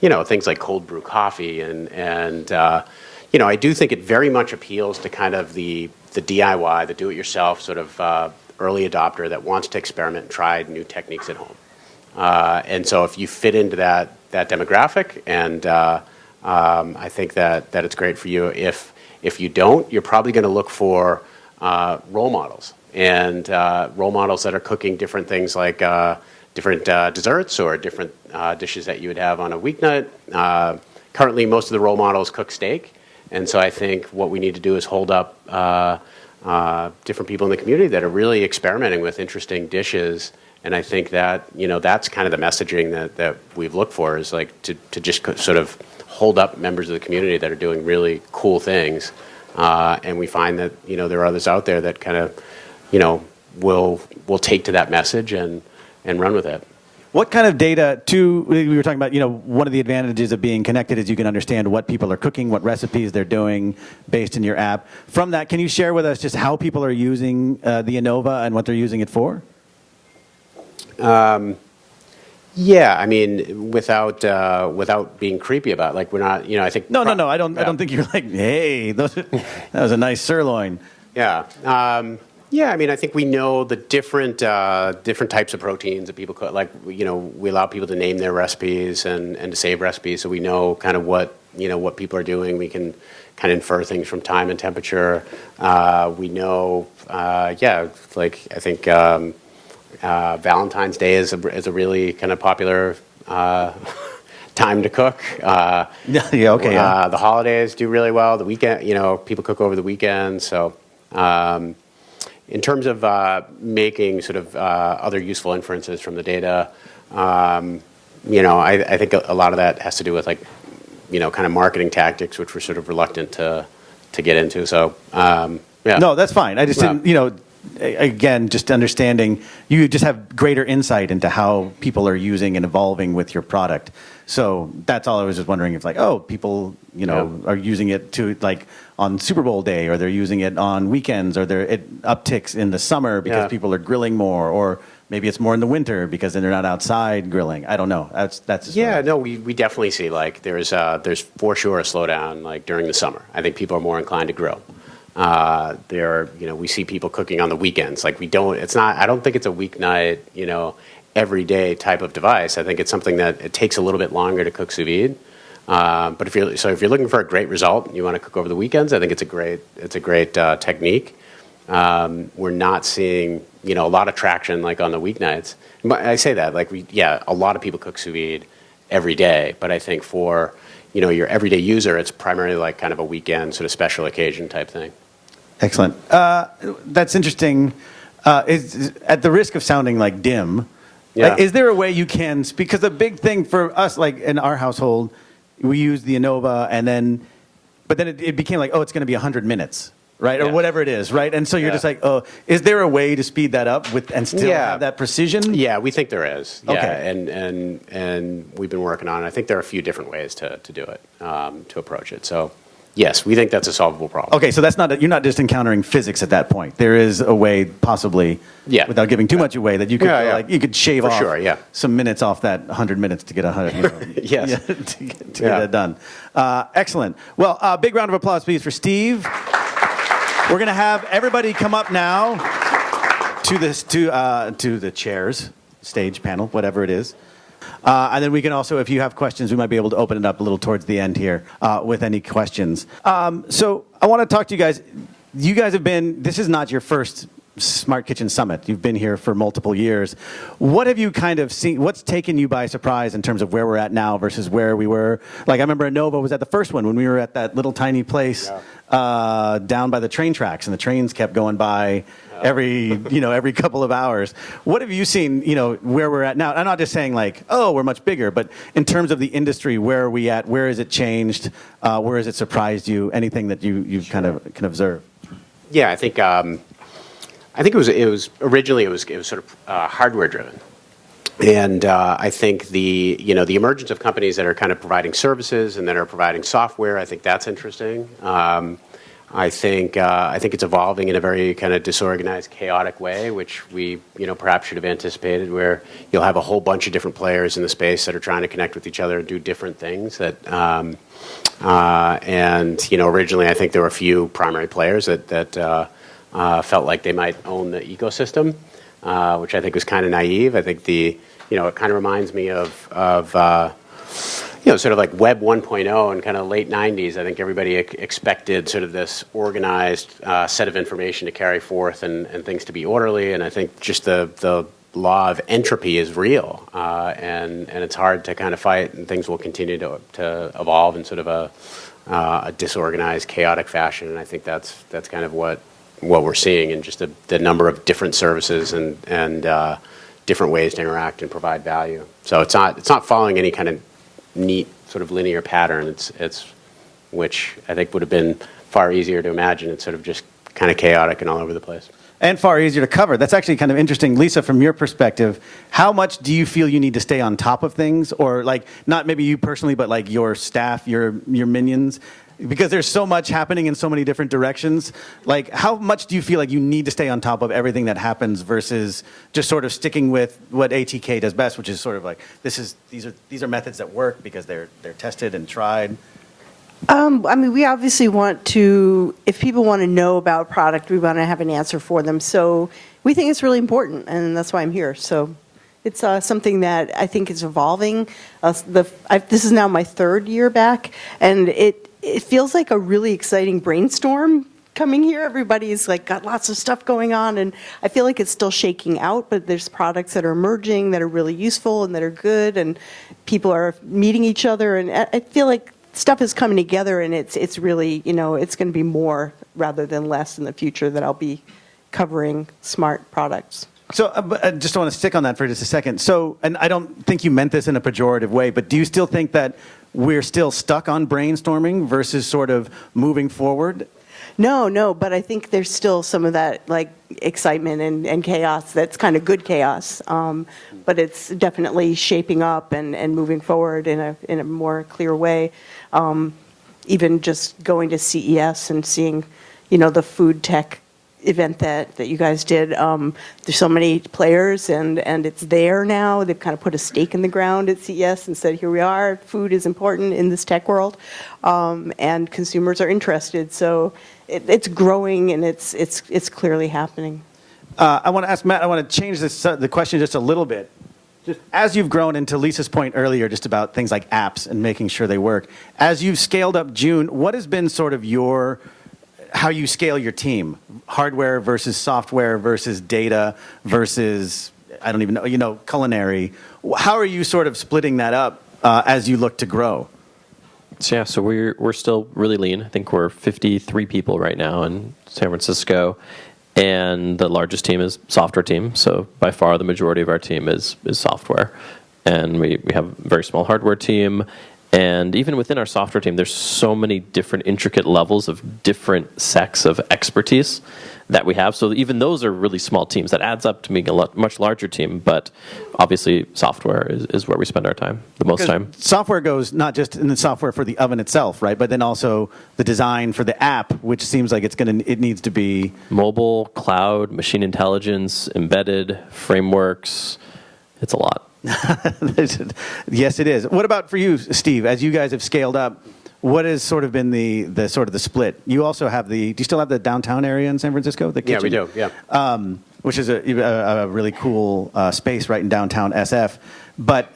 [SPEAKER 4] things like cold brew coffee and I do think it very much appeals to kind of the DIY, the do-it-yourself sort of early adopter that wants to experiment and try new techniques at home. And so if you fit into that demographic, and I think that it's great for you. If you don't, you're probably going to look for role models, and role models that are cooking different things like different desserts or different dishes that you would have on a weeknight. Currently, most of the role models cook steak, and so I think what we need to do is hold up different people in the community that are really experimenting with interesting dishes. And I think that that's kind of the messaging that we've looked for, is like to just sort of hold up members of the community that are doing really cool things. And we find that there are others out there that kind of will take to that message and run with it.
[SPEAKER 1] What kind of data, we were talking about, one of the advantages of being connected is you can understand what people are cooking, what recipes they're doing based in your app. From that, can you share with us just how people are using the Anova and what they're using it for?
[SPEAKER 4] Yeah, I mean, without being creepy about it. Like, we're not, I think...
[SPEAKER 1] No, I don't think you're like, hey, that was a nice sirloin.
[SPEAKER 4] Yeah. Yeah, I mean, I think we know the different types of proteins that people cook. Like, we allow people to name their recipes and to save recipes, so we know kind of what people are doing. We can kind of infer things from time and temperature. We know, like, I think Valentine's Day is a really kind of popular time to cook.
[SPEAKER 1] Yeah.
[SPEAKER 4] The holidays do really well. The weekend, people cook over the weekend, so... in terms of making sort of other useful inferences from the data, I think a lot of that has to do with kind of marketing tactics, which we're sort of reluctant to get into. So yeah.
[SPEAKER 1] No, that's fine. I just didn't, again, just understanding, you just have greater insight into how people are using and evolving with your product. So that's all I was just wondering, if people, are using it to on Super Bowl day, or they're using it on weekends, or it upticks in the summer because people are grilling more, or maybe it's more in the winter because then they're not outside grilling. I don't know. That's
[SPEAKER 4] we definitely see there's for sure a slowdown during the summer. I think people are more inclined to grill. We see people cooking on the weekends. I don't think it's a weeknight, every day type of device. I think it's something that it takes a little bit longer to cook sous vide. But if you're looking for a great result and you want to cook over the weekends, I think it's a great technique. We're not seeing a lot of traction on the weeknights. I say that a lot of people cook sous vide every day, but I think for your everyday user, it's primarily kind of a weekend sort of special occasion type thing.
[SPEAKER 1] Excellent. That's interesting. At the risk of sounding dim, is there a way you can speak? Because the big thing for us, in our household, we use the Anova, but then it became it's going to be 100 minutes, right? Or whatever it is, right? And so you're just is there a way to speed that up and still have that precision?
[SPEAKER 4] Yeah, we think there is. Yeah,
[SPEAKER 1] okay.
[SPEAKER 4] And we've been working on it. I think there are a few different ways to do it, to approach it. So, yes, we think that's a solvable problem.
[SPEAKER 1] Okay, so you're not just encountering physics at that point. There is a way, possibly, without giving too much away, that you could you could shave off some minutes off that 100 minutes to get 100.
[SPEAKER 4] Yes,
[SPEAKER 1] to get that done. Excellent. Well, big round of applause, please, for Steve. We're going to have everybody come up now to the chairs, stage, panel, whatever it is. And then we can also, if you have questions, we might be able to open it up a little towards the end here with any questions. So I want to talk to you guys. You guys this is not your first Smart Kitchen Summit. You've been here for multiple years. What have you kind of seen? What's taken you by surprise in terms of where we're at now versus where we were? I remember Anova was at the first one when we were at that little tiny place down by the train tracks, and the trains kept going by every couple of hours. What have you seen, where we're at now? I'm not just saying we're much bigger, but in terms of the industry, where are we at? Where has it changed? Where has it surprised you? Anything that you've kind of can observe?
[SPEAKER 4] Yeah, I think it was originally sort of hardware driven. And I think the emergence of companies that are kind of providing services and that are providing software, I think that's interesting. I think it's evolving in a very kind of disorganized, chaotic way, which we perhaps should have anticipated. Where you'll have a whole bunch of different players in the space that are trying to connect with each other and do different things. That originally I think there were a few primary players that felt like they might own the ecosystem, which I think was kind of naive. I think it kind of reminds me of sort of like Web 1.0 and kind of late 90s. I think everybody expected sort of this organized set of information to carry forth and things to be orderly. And I think just the law of entropy is real, and it's hard to kind of fight, and things will continue to evolve in sort of a disorganized, chaotic fashion. And I think that's kind of what we're seeing in just the number of different services and different ways to interact and provide value. So it's not following any kind of neat sort of linear pattern. It's which I think would have been far easier to imagine. It's sort of just kind of chaotic and all over the place.
[SPEAKER 1] And far easier to cover. That's actually kind of interesting. Lisa, from your perspective, how much do you feel you need to stay on top of things? Or like, not maybe you personally, but like your staff, your minions? Because there's so much happening in so many different directions. Like, how much do you feel like you need to stay on top of everything that happens versus just sort of sticking with what ATK does best, which is sort of like, these are methods that work because they're tested and tried?
[SPEAKER 2] We obviously want to, if people want to know about product, we want to have an answer for them. So we think it's really important, and that's why I'm here. So it's something that I think is evolving. This is now my third year back, and it feels like a really exciting brainstorm coming here. Everybody's like got lots of stuff going on, and I feel like it's still shaking out, but there's products that are emerging that are really useful and that are good, and people are meeting each other, and I feel like stuff is coming together, and it's really, it's going to be more rather than less in the future that I'll be covering smart products.
[SPEAKER 1] So I just want to stick on that for just a second. So, and I don't think you meant this in a pejorative way, but do you still think that we're still stuck on brainstorming versus sort of moving forward?
[SPEAKER 2] No, but I think there's still some of that like excitement and chaos that's kind of good chaos. But it's definitely shaping up and moving forward in a more clear way. Even just going to CES and seeing, the food tech event that you guys did. There's so many players and it's there now. They've kind of put a stake in the ground at CES and said, here we are, food is important in this tech world. And consumers are interested. So it's growing and it's clearly happening.
[SPEAKER 1] I want to ask Matt, I want to change the question just a little bit. Just as you've grown, and to Lisa's point earlier, just about things like apps and making sure they work, as you've scaled up June, what has been sort of how you scale your team? Hardware versus software versus data versus, I don't even know, culinary. How are you sort of splitting that up as you look to grow?
[SPEAKER 3] So we're still really lean. I think we're 53 people right now in San Francisco. And the largest team is software team. So by far the majority of our team is software. And we have a very small hardware team. And even within our software team, there's so many different intricate levels of different sects of expertise that we have. So even those are really small teams. That adds up to being a much larger team. But obviously, software is where we spend our time, the most time.
[SPEAKER 1] Software goes not just in the software for the oven itself, right? But then also the design for the app, which seems like it needs to be
[SPEAKER 3] mobile, cloud, machine intelligence, embedded, frameworks. It's a lot.
[SPEAKER 1] Yes, it is. What about for you, Steve? As you guys have scaled up, what has sort of been the sort of the split? You also have do you still have the downtown area in San Francisco? The kitchen?
[SPEAKER 4] Yeah, we do. Yeah.
[SPEAKER 1] Which is a really cool space right in downtown SF. But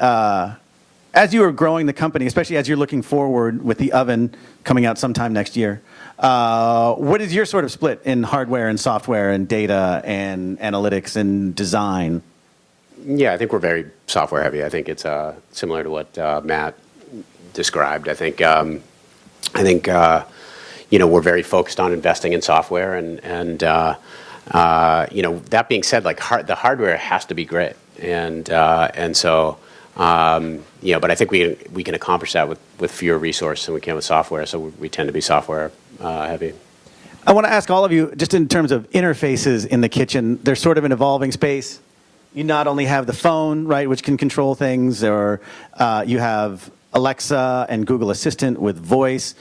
[SPEAKER 1] as you are growing the company, especially as you're looking forward with the oven coming out sometime next year, what is your sort of split in hardware and software and data and analytics and design?
[SPEAKER 4] Yeah, I think we're very software heavy. I think it's similar to what Matt described. I think we're very focused on investing in software, and that being said, like the hardware has to be great, and so but I think we can accomplish that with fewer resources than we can with software. So we tend to be software heavy.
[SPEAKER 1] I want to ask all of you, just in terms of interfaces in the kitchen, there's sort of an evolving space. You not only have the phone, right, which can control things, or you have Alexa and Google Assistant with voice.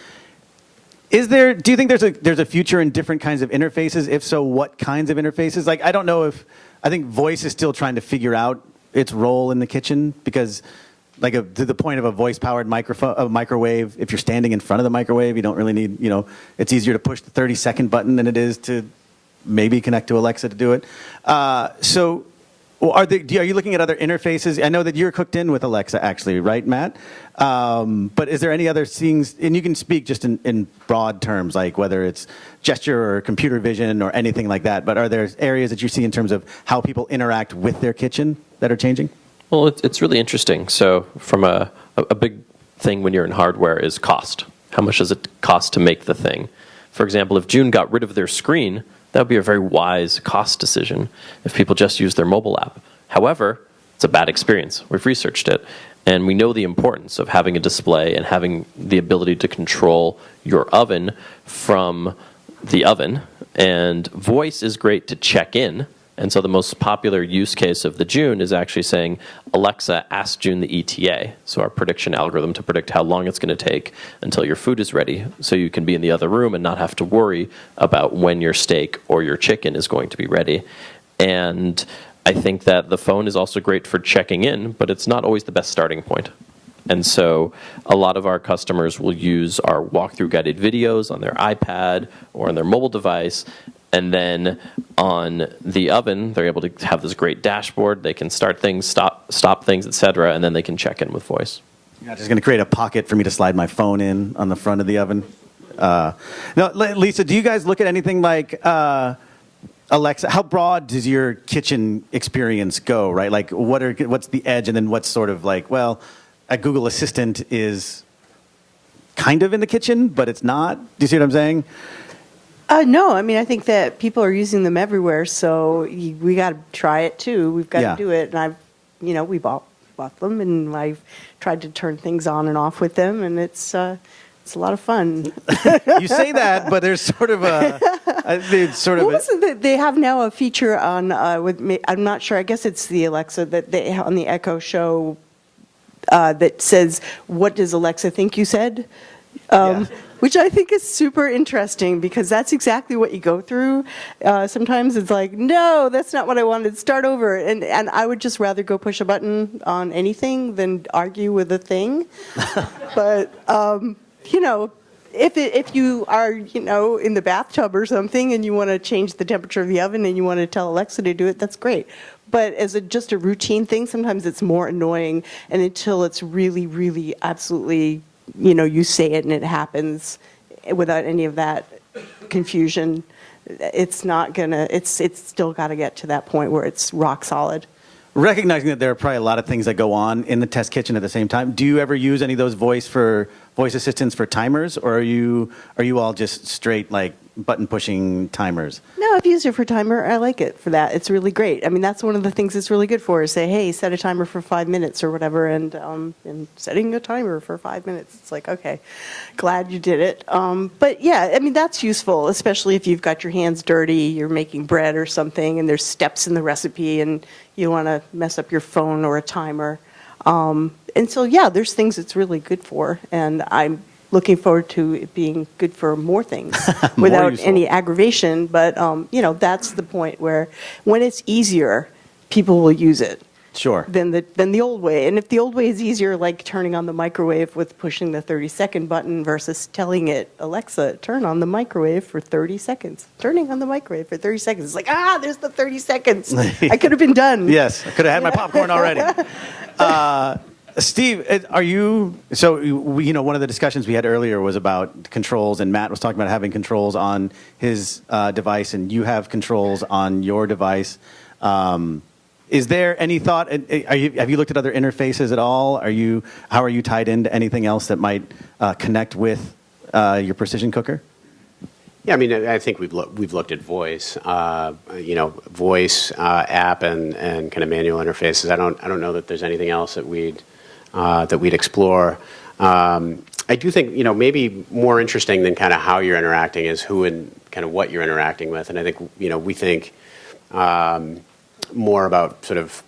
[SPEAKER 1] Do you think there's a future in different kinds of interfaces? If so, what kinds of interfaces? Like, I don't know if, I think voice is still trying to figure out its role in the kitchen, because like to the point of a voice-powered microwave, if you're standing in front of the microwave, you don't really need, it's easier to push the 30-second button than it is to maybe connect to Alexa to do it. So are you looking at other interfaces? I know that you're hooked in with Alexa, actually, right, Matt? But is there any other things, and you can speak just in broad terms, like whether it's gesture or computer vision or anything like that, but are there areas that you see in terms of how people interact with their kitchen that are changing?
[SPEAKER 3] Well, it's really interesting. So from a big thing when you're in hardware is cost. How much does it cost to make the thing? For example, if June got rid of their screen, that would be a very wise cost decision if people just use their mobile app. However, it's a bad experience. We've researched it, and we know the importance of having a display and having the ability to control your oven from the oven. And voice is great to check in. And so the most popular use case of the June is actually saying, Alexa, ask June the ETA, so our prediction algorithm to predict how long it's going to take until your food is ready, so you can be in the other room and not have to worry about when your steak or your chicken is going to be ready. And I think that the phone is also great for checking in, but it's not always the best starting point. And so a lot of our customers will use our walkthrough guided videos on their iPad or on their mobile device. And then on the oven, they're able to have this great dashboard. They can start things, stop things, etc., and then they can check in with voice.
[SPEAKER 1] You're not just going to create a pocket for me to slide my phone in on the front of the oven? No, Lisa, do you guys look at anything like Alexa? How broad does your kitchen experience go, right? Like, what's the edge, and then what's sort of like, well, a Google Assistant is kind of in the kitchen, but it's not? Do you see what I'm saying?
[SPEAKER 2] No, I mean, I think that people are using them everywhere, so we got to try it too. We've got to do it, and we bought them, and I've tried to turn things on and off with them, and it's a lot of fun.
[SPEAKER 1] You say that, but there's sort of
[SPEAKER 2] they have now a feature on I'm not sure. I guess it's the Alexa that they on the Echo Show that says, "What does Alexa think you said?" Which I think is super interesting, because that's exactly what you go through. Sometimes it's like, no, that's not what I wanted. Start over. And I would just rather go push a button on anything than argue with a thing. But, if you are, in the bathtub or something and you want to change the temperature of the oven and you want to tell Alexa to do it, that's great. But as just a routine thing, sometimes it's more annoying. And until it's really, really absolutely, you say it and it happens without any of that confusion, it's still got to get to that point where it's rock solid.
[SPEAKER 1] Recognizing that there are probably a lot of things that go on in the test kitchen at the same time, do you ever use any of those voice assistants for timers, or are you all just straight like button pushing timers?
[SPEAKER 2] No, I've used it for timer. I like it for that. It's really great. I mean, that's one of the things it's really good for, is say, hey, set a timer for 5 minutes or whatever, and setting a timer for 5 minutes. It's like, okay, glad you did it. But yeah, I mean, that's useful, especially if you've got your hands dirty, you're making bread or something, and there's steps in the recipe, and you want to mess up your phone or a timer. And so, yeah, there's things it's really good for, and I'm looking forward to it being good for more things without any aggravation. But, that's the point where when it's easier, people will use it.
[SPEAKER 1] Sure.
[SPEAKER 2] Than the old way. And if the old way is easier, like turning on the microwave with pushing the 30-second button versus telling it, Alexa, turn on the microwave for 30 seconds. Turning on the microwave for 30 seconds. It's like, there's the 30 seconds. I could have been done.
[SPEAKER 1] Yes, I could have had my popcorn already. Steve, are you, so, one of the discussions we had earlier was about controls, and Matt was talking about having controls on his device, and you have controls on your device. Is there any thought, have you looked at other interfaces at all? How are you tied into anything else that might connect with your precision cooker?
[SPEAKER 4] Yeah, I mean, I think we've looked at voice, voice app and kind of manual interfaces. I don't know that there's anything else that we'd explore. I do think, maybe more interesting than kind of how you're interacting is who and kind of what you're interacting with. And I think, we think more about sort of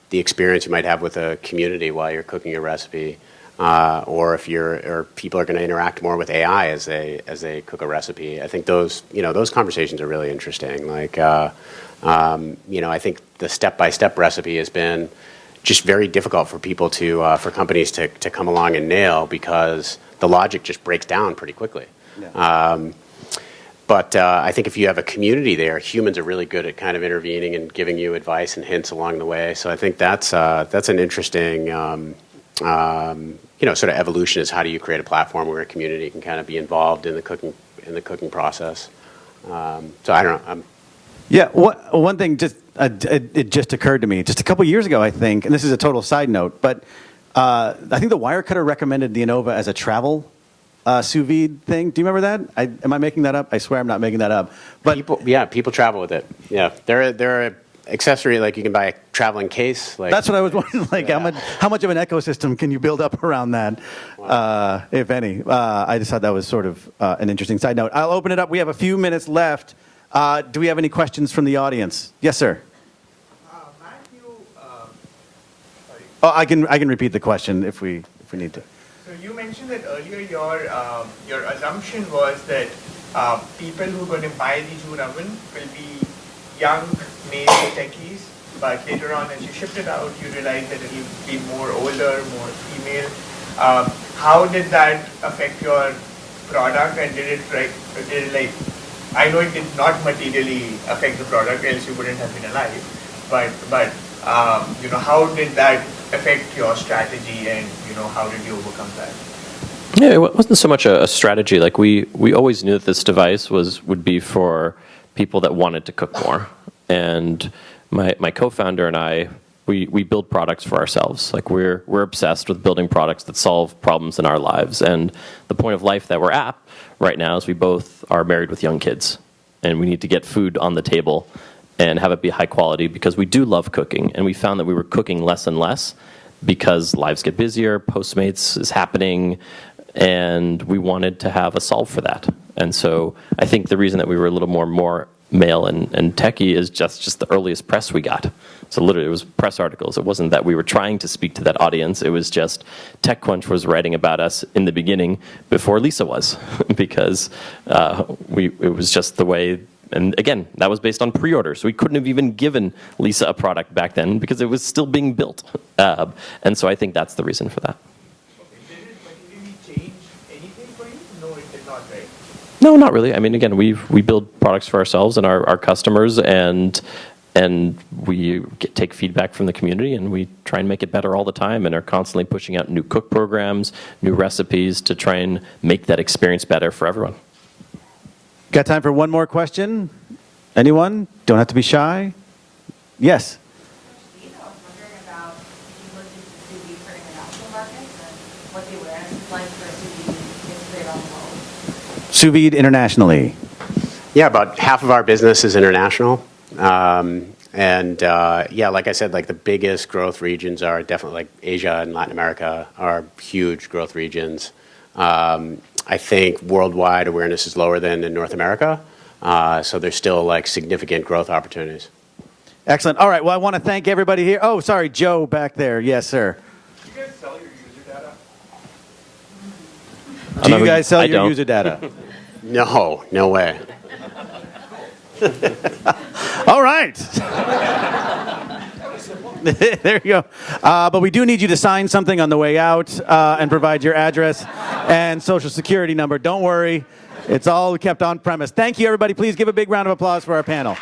[SPEAKER 4] the experience you might have with a community while you're cooking a recipe. or if or people are going to interact more with AI as they cook a recipe. I think those conversations are really interesting. Like, I think the step-by-step recipe has been just very difficult for people for companies to come along and nail, because the logic just breaks down pretty quickly. Yeah. But I think if you have a community there, humans are really good at kind of intervening and giving you advice and hints along the way. So I think that's an interesting sort of evolution, is how do you create a platform where a community can kind of be involved in the cooking process. So I don't know.
[SPEAKER 1] Yeah, one thing it just occurred to me just a couple years ago, I think, and this is a total side note, but I think the Wirecutter recommended the Anova as a travel sous vide thing. Do you remember that? Am I making that up? I swear I'm not making that up. But
[SPEAKER 4] people travel with it. Yeah, there are accessory, like you can buy a traveling case. Like,
[SPEAKER 1] that's what I was wondering. Like, how much of an ecosystem can you build up around that, if any? I just thought that was sort of an interesting side note. I'll open it up. We have a few minutes left. Do we have any questions from the audience? Yes, sir.
[SPEAKER 5] Matthew, sorry.
[SPEAKER 1] Oh, I can repeat the question if we need to.
[SPEAKER 5] So you mentioned that earlier your assumption was that people who are going to buy the Joule oven will be young male techies, but later on as you shipped it out, you realized that it will be more older, more female. How did that affect your product, and did it I know it did not materially affect the product, else you wouldn't have been alive. But how did that affect your strategy, and how did you overcome that?
[SPEAKER 3] Yeah, it wasn't so much a strategy. Like we always knew that this device would be for people that wanted to cook more. And my co-founder and I, we build products for ourselves. Like we're obsessed with building products that solve problems in our lives. And the point of life that we're at right now is we both are married with young kids, and we need to get food on the table and have it be high quality, because we do love cooking. And we found that we were cooking less and less because lives get busier, Postmates is happening, and we wanted to have a solve for that. And so I think the reason that we were a little more male and techie is just the earliest press we got. So literally it was press articles. It wasn't that we were trying to speak to that audience. It was just TechCrunch was writing about us in the beginning before Lisa was, because it was just the way. And again, that was based on pre-order. So we couldn't have even given Lisa a product back then because it was still being built. And so I think that's the reason for that.
[SPEAKER 5] Okay. Did it materially change anything for you? No, it did not, right?
[SPEAKER 3] No, not really. I mean, again, we build products for ourselves and our customers, and we take feedback from the community, and we try and make it better all the time, and are constantly pushing out new cook programs, new recipes to try and make that experience better for everyone.
[SPEAKER 1] Got time for one more question? Anyone? Don't have to be shy. Yes.
[SPEAKER 6] I was wondering about if you looked into sous vide for international markets and what the awareness is like for sous vide integrated on the world.
[SPEAKER 1] Sous vide internationally.
[SPEAKER 4] Yeah, about half of our business is international. Like I said, like the biggest growth regions are definitely like Asia and Latin America are huge growth regions. I think worldwide awareness is lower than in North America. So there's still like significant growth opportunities.
[SPEAKER 1] Excellent. All right. Well, I want to thank everybody here. Oh, sorry, Joe back there. Yes, sir.
[SPEAKER 5] Do you guys sell your user data?
[SPEAKER 1] Do you guys sell your user data?
[SPEAKER 4] No way.
[SPEAKER 1] All right. There you go. But we do need you to sign something on the way out and provide your address and social security number. Don't worry. It's all kept on premise. Thank you, everybody. Please give a big round of applause for our panel.